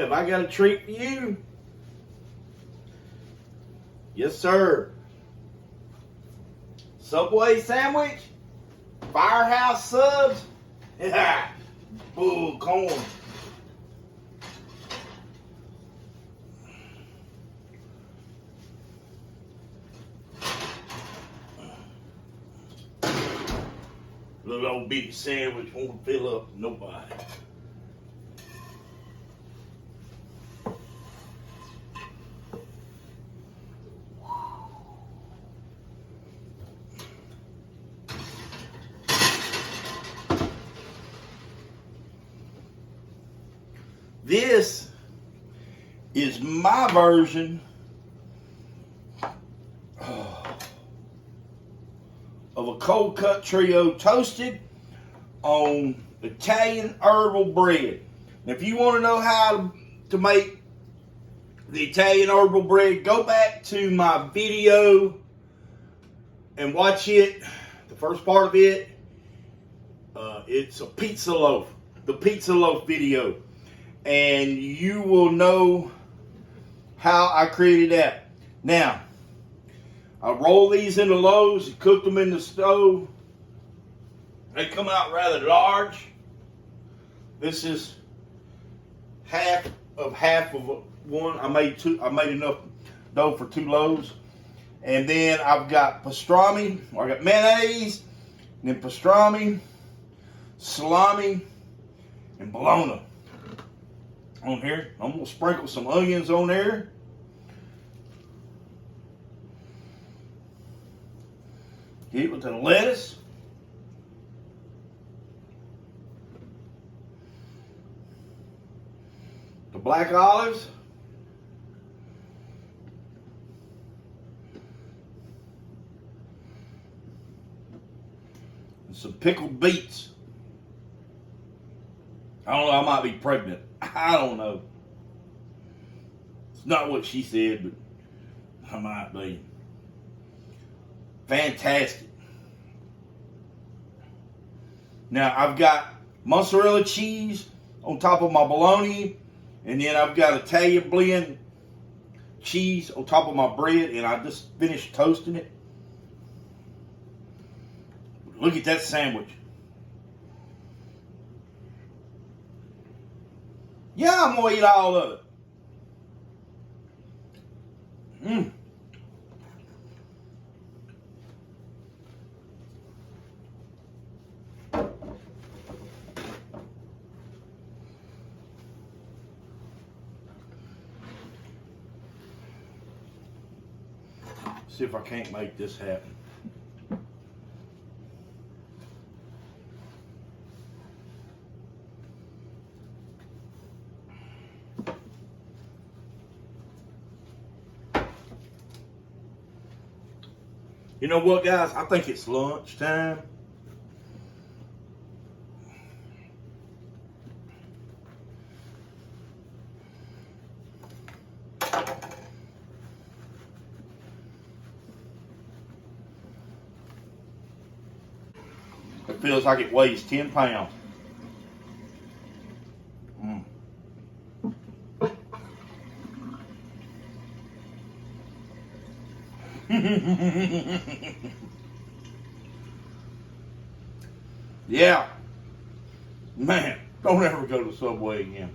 have I got a treat for you? Yes, sir. Subway sandwich, Firehouse Subs, bull corn. Little old bitty sandwich won't fill up nobody. This is my version of a cold cut trio toasted on Italian herbal bread. Now, if you want to know how to make the Italian herbal bread, go back to my video and watch it. The first part of it, it's a pizza loaf, the pizza loaf video. And you will know how I created that. Now, I roll these into loaves and cook them in the stove. They come out rather large. This is half of one. I made enough dough for 2 loaves. And then I've got pastrami, or I got mayonnaise, and then pastrami, salami, and bologna on here. I'm gonna sprinkle some onions on there. Get it with the lettuce. The black olives. And some pickled beets. I don't know, I might be pregnant. I don't know. It's not what she said, but I might be. Fantastic. Now, I've got mozzarella cheese on top of my bologna, and then I've got Italian blend cheese on top of my bread, and I just finished toasting it. Look at that sandwich. Yeah, I'm going to eat all of it. See if I can't make this happen. You know what, guys? I think it's lunchtime. It feels like it weighs 10 pounds. Yeah. Man, don't ever go to Subway again.